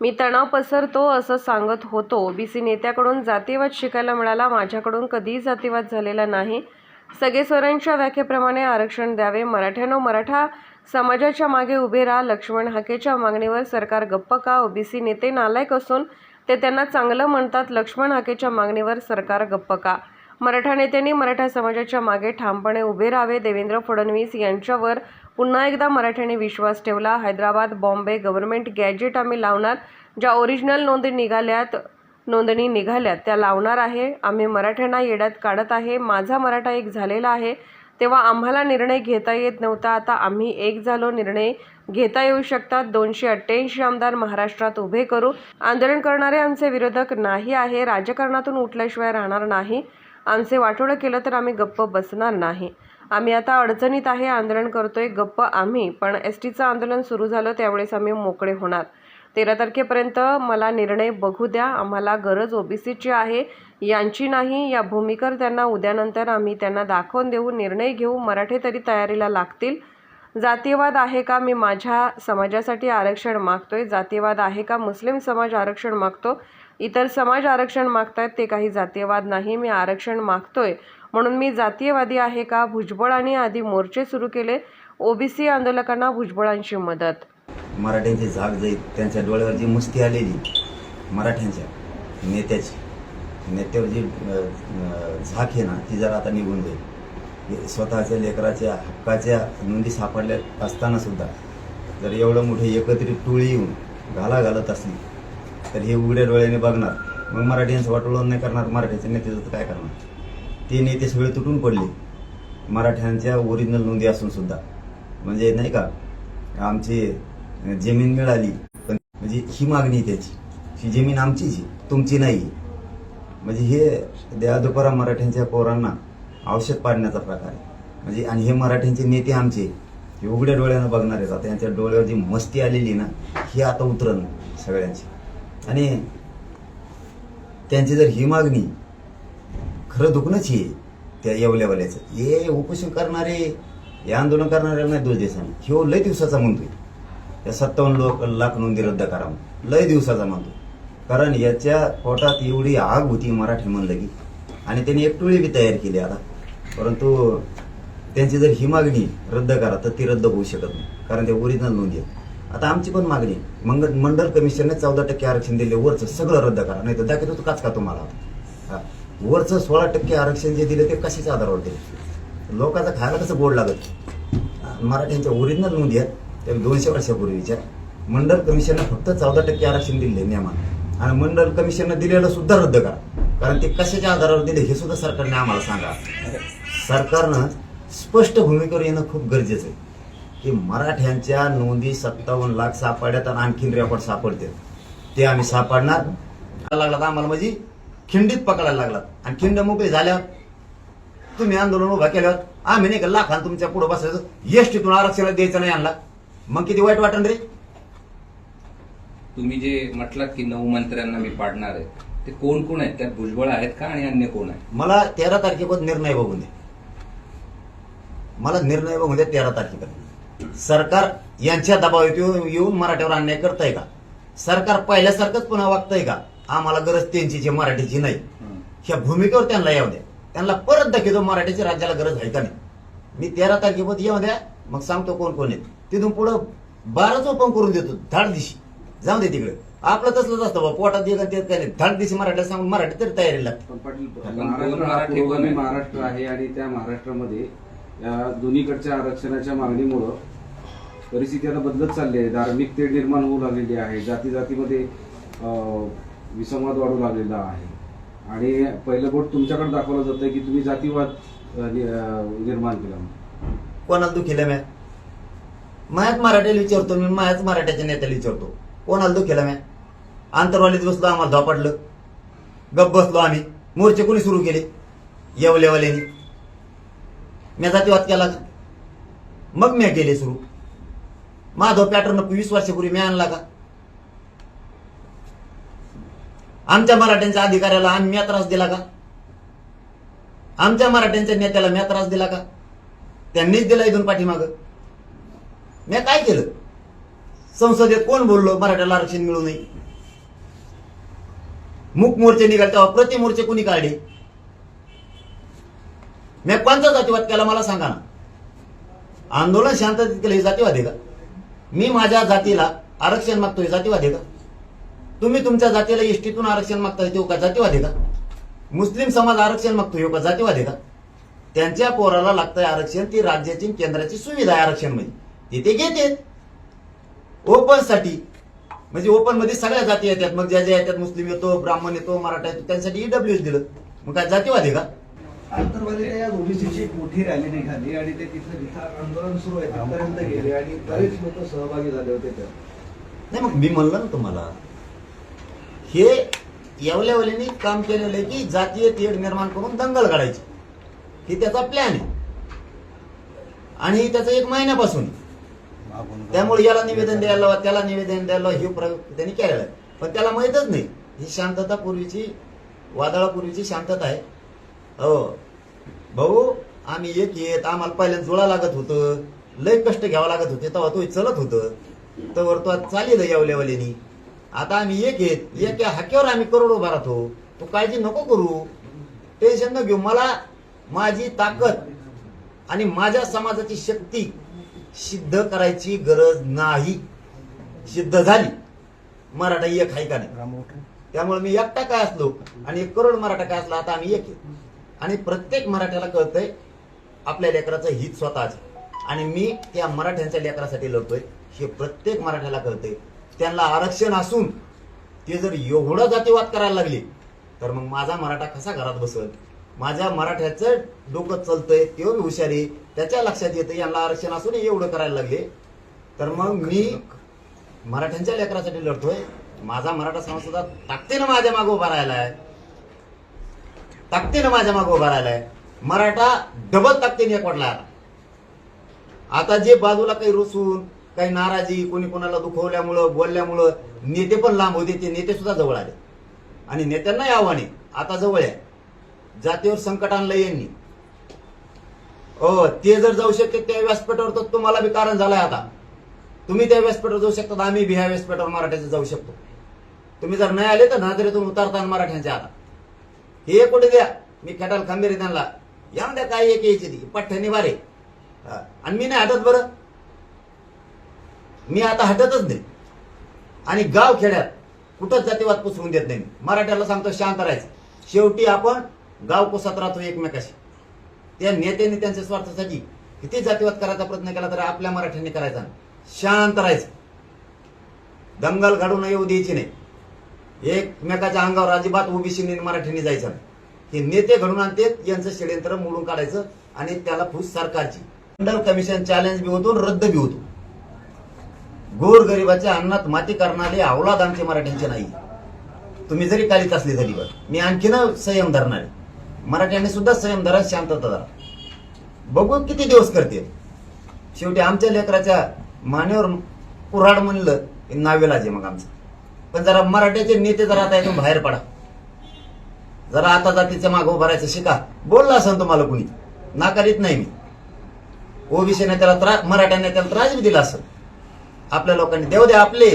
मी तणाव पसरतो असं सांगत होतो. ओबीसी नेत्याकडून जातीवाद शिकायला मिळाला. माझ्याकडून कधीही जातीवाद झालेला नाही. सगळे स्वरांच्या व्याख्येप्रमाणे आरक्षण द्यावे. मराठ्यांनो, मराठा समाजाच्या मागे उभे राहा. लक्ष्मण हाकेच्या मागणीवर सरकार गप्प का? ओबीसी नेते नालायक असून ते त्यांना चांगलं म्हणतात. लक्ष्मण हाकेच्या मागणीवर सरकार गप्प का? मराठा नेत्यांनी मराठा समाजाच्या मागे ठामपणे उभे राहावे. देवेंद्र फडणवीस यांच्यावर पुन्हा एकदा मराठ्यांनी विश्वास ठेवला. हैदराबाद, बॉम्बे गव्हर्नमेंट गॅजेट आम्ही लावणार. ज्या ओरिजिनल नोंदणी निघाल्यात त्या लावणार आहे. आम्ही मराठ्यांना येड्यात काढत आहे. माझा मराठा एक झालेला आहे. तेव्हा आम्हाला निर्णय घेता येत नव्हता. आता आम्ही एक झालो. निर्णय घेता येऊ शकतात. 288 आमदार महाराष्ट्रात उभे करू. आंदोलन करणारे आमचे विरोधक नाही आहे. राजकारणातून उठल्याशिवाय राहणार नाही. आमचे वाटोळं केलं तर आम्ही गप्प बसणार नाही. आम्ही आता अडचणीत आहे. आंदोलन करतोय. गप्प आम्ही, पण एसटीचं आंदोलन सुरू झालं त्यावेळेस आम्ही मोकळे होणार. 13 तारखेपर्यंत मला निर्णय बघू द्या. आम्हाला गरज ओबीसीची आहे, यांची नाही. या भूमिकर त्यांना उद्यानंतर आम्ही त्यांना दाखवून देऊ. निर्णय घेऊ. मराठे तरी तयारीला लागतील. जातीयवाद आहे का? मी माझ्या समाजासाठी आरक्षण मागतोय. जातीयवाद आहे का? मुस्लिम समाज आरक्षण मागतो. इतर समाज आरक्षण मागतायत. ते काही जातीयवाद नाही. मी आरक्षण मागतोय म्हणून मी जातीयवादी आहे का? भुजबळांनी आधी मोर्चे सुरू केले. ओबीसी आंदोलकांना भुजबळांची मदत. मराठ्यांची झाग जाईल. त्यांच्या डोळ्यावर जी मुस्ती आलेली मराठ्यांच्या नेत्यावर जी झाक आहे ना, ती जरा आता निघून जाईल. स्वतःच्या लेकराच्या हक्काच्या नोंदी सापडल्या असताना सुद्धा जर एवढं मोठे एकत्रित टोळी येऊन घालत असली तर हे उघड्या डोळ्याने बघणार. मग मराठ्यांचं वाटोळं नाही करणार. मराठ्याचे नेते काय करणार? ते नेते सगळे तुटून पडले मराठ्यांच्या ओरिजिनल नोंदी असून सुद्धा. म्हणजे नाही का, आमची जमीन मिळाली पण म्हणजे ही मागणी त्याची, ही जमीन आमचीच तुमची नाही. म्हणजे हे द्यादुपारा मराठ्यांच्या पोरांना औषध पाडण्याचा प्रकार आहे. म्हणजे आणि हे मराठ्यांचे नेते आमचे हे उघड्या डोळ्यानं बघणार आहेत. आता यांच्या डोळ्यावर जी मस्ती आलेली ना, ही आता उतरण सगळ्यांची. आणि त्यांची जर ही मागणी खरं दुखणंच आहे त्या येवल्यावाल्याचं. हे उपोषण करणारे, हे आंदोलन करणाऱ्याला नाही दोष देसाने. ह्यो लय दिवसाचा म्हणतोय या 57 लाख नोंदी रद्द करा, लय दिवसाचा म्हणतो. कारण याच्या पोटात एवढी आग होती मराठी म्हणलं की, आणि त्यांनी एक टोळी बी तयार केली आता. परंतु त्यांची जर ही मागणी रद्द करा तर ती रद्द होऊ शकत नाही, कारण ते ओरिजिनल नोंदी आहे. आता आमची पण मागणी, मंडल कमिशनने 14% आरक्षण दिले. वरचं सगळं रद्द करा, नाही तर दाखवतो काच का तुम्हाला. वरचं 16% आरक्षण जे दिले ते कशाच्या आधारावर दिले? लोकांचा खायला कसं गोड लागत. मराठ्यांच्या ओरिजिनल नोंदी आहेत त्या 200 वर्षापूर्वीच्या. मंडल कमिशनने फक्त 14% आरक्षण दिले नियमात, आणि मंडल कमिशनने दिलेलं सुद्धा रद्द करा. कारण ते कशाच्या आधारावर दिले हे सुद्धा सरकारने आम्हाला सांगा. सरकारनं स्पष्ट भूमिकेवर येणं खूप गरजेचं आहे की मराठ्यांच्या नोंदी 57 लाख सापडल्यात आणि आणखीन रेकॉर्ड सापडते ते आम्ही सापडणार. लागलात आम्हाला म्हणजे खिंडीत पकडायला लागलात, आणि खिंड मोकळी झाल्यावर तुम्ही आंदोलन उभा केल्यावर आम्ही नाही का लाखान तुमच्या पुढे बसायचं. एसटीतून आरक्षण द्यायचं नाही आणला, मग किती वाईट वाटण रे. तुम्ही जे म्हटलात की 9 मंत्र्यांना मी पाडणार आहे, ते कोण कोण आहेत? त्यात भुजबळ आहेत का आणि अन्य कोण आहेत? मला 13 तारखेपर्यंत निर्णय बघून दे. मला निर्णय बघून दे 13 तारखेपर्यंत. सरकार यांच्या दबावात येऊन मराठ्यावर अन्याय करताय का? सरकार पहिल्यासारखंच पुन्हा वागतंय का? आम्हाला गरज त्यांची मराठीची नाही, ह्या भूमिकेवर त्यांना येऊ द्या. त्यांना परत दाखवतो मराठीच्या राज्याला गरज आहे का नाही. मी 13 तारखेपर्यंत येऊ द्या, मग सांगतो कोण कोण आहेत. तिथून पुढं 12च ओपन करून देतो. धाड दिशी जाऊ दे तिकडे. आपलं तसलंच असतं बा, पोटात येत ते काय नाही. धाड दिशी मराठीला सांगून मराठी तरी तयारीला. महाराष्ट्र आहे आणि त्या महाराष्ट्रामध्ये या दोन्हीकडच्या आरक्षणाच्या मागणीमुळं परिस्थिती आता बदलत चालली आहे. धार्मिक तेढ निर्माण होऊ लागलेली आहे. जातीमध्ये विसंवाद वाढू लागलेला आहे. आणि पहिलं बोट तुमच्याकडे दाखवलं जातंय की तुम्ही जातीवाद निर्माण केला. कोणाला दुखीला म्या? मायाच मराठ्याला विचारतो मी, मायाच मराठ्याच्या नेत्याला विचारतो कोणाला दुखीला म्या? आंतरवालीत बसलो, आम्हाला धापाटलं, गप बसलो आम्ही. मोर्चे कोणी सुरू केले? येवल्यावाल्यांनी. मी जातीवाद केला का? मग मी केले सुरू. माधव पॅटर्न 20 वर्षापूर्वी मी आणला का? आमच्या मराठ्यांच्या अधिकाऱ्याला आम्ही त्रास दिला का? आमच्या मराठ्यांच्या नेत्याला मी त्रास दिला का? त्यांनीच दिला इथून पाठीमाग. मी काय केलं? संसदेत कोण बोललो मराठ्याला आरक्षण मिळू नये? मूक मोर्चे निघाले तेव्हा प्रति मोर्चे कुणी काढले? मी कोणता जातीवाद केला मला सांगा ना. आंदोलन शांततेत केलं हे जातीवाद आहे का? मी माझ्या जातीला आरक्षण मागतोय जातीवाद आहे का? तुम्ही तुमच्या जातीला एसटीतून आरक्षण मागताय तो का जातीवाद आहे का? मुस्लिम समाज आरक्षण मागतोय का जातीवाद आहे का? त्यांच्या पोराला लागतंय आरक्षण, ती राज्याची केंद्राची सुविधा आहे आरक्षण म्हणजे ते घेते ओपन साठी. म्हणजे ओपन मध्ये सगळ्या जाती येतात, मग ज्या ज्या येतात मुस्लिम येतो, ब्राह्मण येतो, मराठा येतो, त्यांसाठी ईडब्ल्यूएस दिलं. मग काय जातीवाद आहे का? आंतरवालीला या ओबीसीची एक मोठी रॅली निघाली आणि ते तिथं आंदोलन सुरू आहे त्यापर्यंत गेले आणि बरेच लोक सहभागी झाले होते त्यात. नाही मग मी म्हणलं ना तुम्हाला, हे येवल्यावलीने काम केलेलं आहे की जातीय तेढ निर्माण करून दंगल काढायची, ही त्याचा प्लॅन आहे आणि त्याचा 1 महिन्यापासून. त्यामुळे याला निवेदन द्यायला, त्याला निवेदन द्यायला हे प्रयोग त्यांनी केलेला आहे. पण त्याला माहीतच नाही ही शांतता पूर्वीची, वादळापूर्वीची शांतता आहे. हो भाऊ, आम्ही एक येत, आम्हाला पहिल्यांदा जुळा लागत होतं, लय कष्ट घ्यावं लागत होते, तेव्हा तो चलत होतं, तर तो चालेल येवल्यावलीनी. आता आम्ही एक येत, एक हाक्यावर आम्ही करोडो भरतो. तू काळजी नको करू, टेन्शन न घेऊ. मला माझी ताकद आणि माझ्या समाजाची शक्ती सिद्ध करायची गरज नाही. सिद्ध झाली. मराठा एक आहे का नाही? त्यामुळे मी एकटा काय असलो आणि 1 करोड मराठा काय असला, आता आम्ही एक आहे. आणि प्रत्येक मराठ्याला कळतंय आपल्या लेकराचं हित स्वतःच, आणि मी त्या मराठ्यांच्या लेकरासाठी लढतोय हे प्रत्येक मराठ्याला कळतंय. त्यांना आरक्षण असून ते जर एवढं जातीवाद करायला लागले तर मग माझा मराठा कसा घरात बसल? माझ्या मराठ्याचं डोकं चलतंय, ते हुशारी, त्याच्या लक्षात येतं यांना आरक्षण असून एवढं करायला लागले, तर मग मी मराठ्यांच्या लेकरासाठी लढतोय. माझा मराठा समाज सुद्धा ताकदीनं माझ्या मागे उभा राहिलाय, ताकदीनं माझ्या मागे उभा राहिलाय. मराठा डबल ताकदीने एकवटला. आता जे बाजूला काही रुसून, काही नाराजी, कोणी कोणाला दुखवल्यामुळं, बोलल्यामुळं नेते पण लांब होते, ते नेते सुद्धा जवळ आले आणि नेत्यांनाही आव्हाने आता जवळ आहे. जातीवर संकट आणलं यांनी. ते जर जाऊ शकते त्या व्यासपीठावर तर तुम्हाला बी कारण झालंय. आता तुम्ही त्या व्यासपीठावर जाऊ शकता, आम्ही बी ह्या व्यासपीठावर मराठ्याचे जाऊ शकतो. तुम्ही जर नाही आले तर नाजरेतून उतारता मराठ्यांच्या. आता हे कुठे द्या, मी खेटाल खंबीर त्यांना या द्या, काय एक यायची ती पठ्ठ्यानी बारे. आणि मी नाही हटत बरं, मी आता हटतच नाही. आणि गाव खेड्यात कुठंच जातीवाद पसरवून देत नाही. मराठ्याला सांगतो शांत राहायचं. शेवटी आपण गाव कोसात राहतो एकमेकाशी. त्या नेत्यांनी त्यांच्या स्वार्थासाठी किती जातीवाद करायचा प्रयत्न केला तरी आपल्या मराठ्यांनी करायचा नाही. शांत राहायचं, दंगल घडून येऊ द्यायची नाही. एकमेकाच्या अंगावर अजिबात ओबीसी मराठ्यांनी जायचं नाही. हे नेते घडून आणते, यांचं षडयंत्र मोडून काढायचं आणि त्याला फूस सरकारची. मंडल कमिशन चॅलेंज बी होतो, रद्द बी होतो. गोरगरिबाच्या अन्नात माती करणारे अवलाद आमचे मराठ्यांचे नाही. तुम्ही जरी कालीत असली तरी मी आणखीन संयम धरणार आहे. मराठ्यांनी सुद्धा संयम धरा, शांतता धरा. बघू किती दिवस करते. शेवटी आमच्या लेकराच्या मानेवर कुऱ्हाड म्हणलं नावेलाज आहे मग आमचं. पण जरा मराठ्याचे नेते जरा आता इथून बाहेर पडा, जरा आता जातीच्या मागं उभं राहायचं शिका. बोलला असं तुम्हाला कुणी, नाकारीत नाही मी. ओबीसी नेत्याला त्रास, मराठा नेत्याला त्रास बी दिला असं आपल्या लोकांनी. देऊ द्या आपले,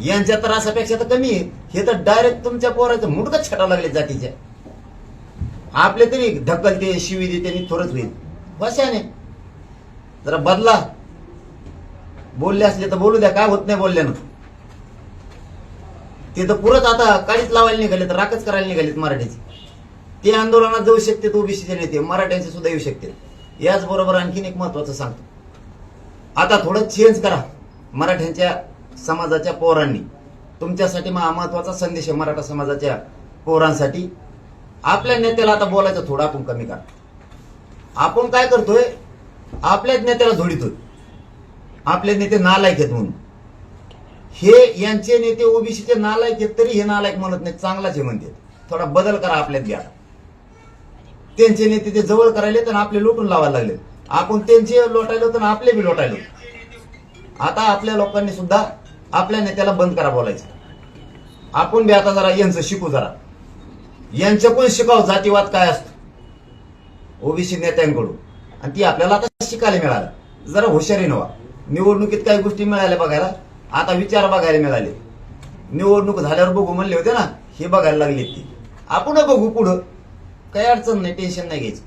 यांच्या त्रासापेक्षा तर कमी आहे. हे तर डायरेक्ट तुमच्या पोराचं मुडकच छटावं लागले जातीच्या. आपले तरी ढकलते, शिवी देते, थोडंच होईल. कशाने जरा बदला. बोलले असले तर बोलू द्या, काय होत नाही बोलल्यानं. ते तर पुरत आता काळीच लावायला निघाले, तर राखच करायला निघालेत मराठीचे. ते आंदोलनात जाऊ शकते ओबीसीचे नेते, मराठ्यांचे सुद्धा येऊ शकते. याचबरोबर आणखीन एक महत्वाचं सांगतो, आता थोडं चेंज करा मराठ्यांच्या समाजाच्या पोरांनी. तुमच्यासाठी महत्वाचा संदेश आहे मराठा समाजाच्या पोरांसाठी. आपल्या नेत्याला आता बोलायचं थोडं आपण कमी करा. आपण काय करतोय, आपल्याच नेत्याला झोडितोय. आपले नेते नालायक आहेत म्हणून. हे यांचे नेते ओबीसीचे नालायक आहेत तरी हे नालायक म्हणत नाही, चांगलाच आहे म्हणते. थोडा बदल करा आपल्यात घ्या. त्यांचे नेते ते जवळ करायले तर आपले लोटून लावायला लागले. आपण त्यांचे लोटायलो तर आपले बी लोटायलो. आता आपल्या लोकांनी सुद्धा आपल्या नेत्याला बंद करा बोलायचं. आपण बी आता जरा यांचं शिकू, जरा यांच्याकडून शिकाव जातीवाद काय असतो ओबीसी नेत्यांकडून. आणि ती आपल्याला आता शिकायला मिळालं. जरा हुशारी नव्हा. निवडणुकीत काही गोष्टी मिळाल्या बघायला, आता विचार बघायला मिळाले. निवडणूक झाल्यावर बघू म्हणले होते ना, हे बघायला लागले ते. आपण बघू पुढं, काही अडचण नाही, टेन्शन नाही घ्यायची.